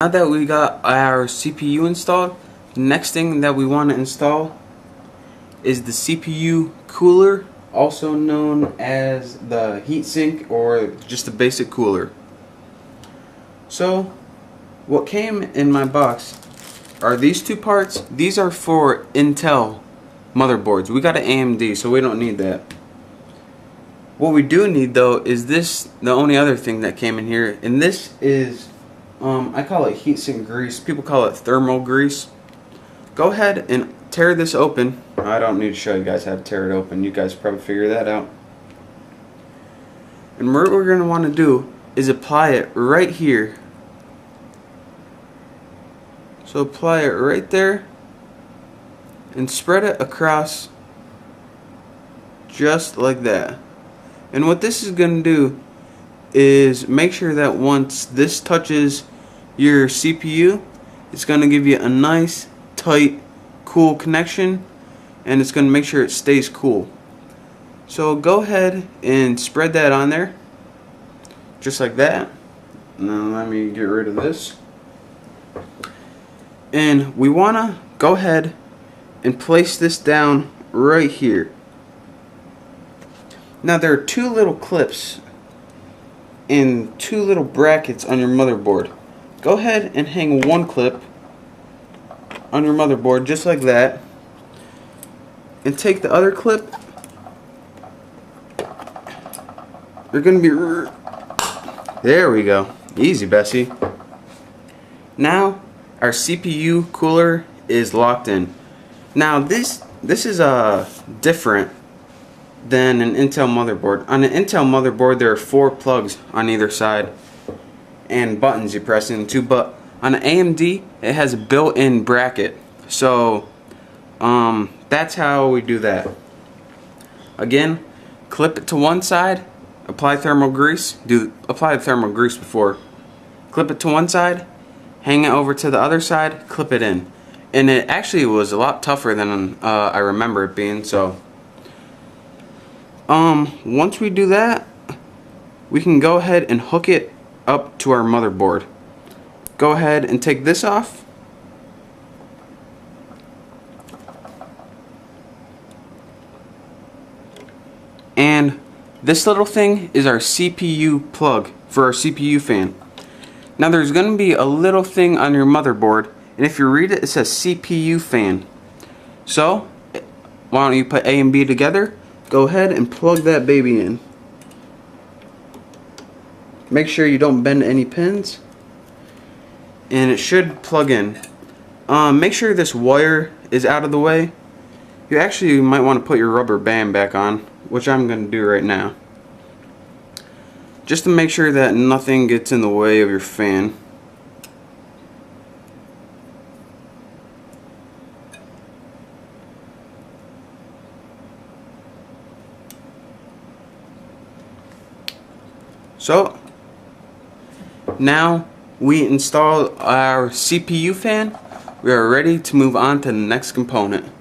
Now that we got our CPU installed, next thing that we want to install is the CPU cooler, also known as the heatsink or just a basic cooler. So what came in my box are these two parts. These are for Intel motherboards. We got an AMD, so we don't need that. What we do need though is this, the only other thing that came in here, and this is I call it heatsink grease. People call it thermal grease. Go ahead and tear this open. I don't need to show you guys how to tear it open. You guys probably figure that out. And what we're going to want to do is apply it right here. So apply it right there and spread it across just like that. And what this is going to do is make sure that once this touches your CPU, it's going to give you a nice, tight, cool connection, and it's going to make sure it stays cool. So go ahead and spread that on there, just like that. Now let me get rid of this. And we want to go ahead and place this down right here. Now there are two little clips and two little brackets on your motherboard. Go ahead and hang one clip on your motherboard just like that, and take the other clip. They're gonna be, there we go, easy Bessie. Now our CPU cooler is locked in. Now this is different than an Intel motherboard. On an Intel motherboard there are 4 plugs on either side and buttons you press into, but on an AMD it has a built-in bracket. So that's how we do that. Again, clip it to one side, apply thermal grease, apply the thermal grease before, clip it to one side, hang it over to the other side, clip it in. And it actually was a lot tougher than I remember it being. So once we do that, we can go ahead and hook it up to our motherboard. Go ahead and take this off. And this little thing is our CPU plug for our CPU fan. Now there's going to be a little thing on your motherboard, and if you read it, it says CPU fan. So why don't you put A and B together? Go ahead and plug that baby in. Make sure you don't bend any pins, and it should plug in. Make sure this wire is out of the way. You actually might want to put your rubber band back on, which I'm going to do right now, just to make sure that nothing gets in the way of your fan. So now we install our CPU fan. We are ready to move on to the next component.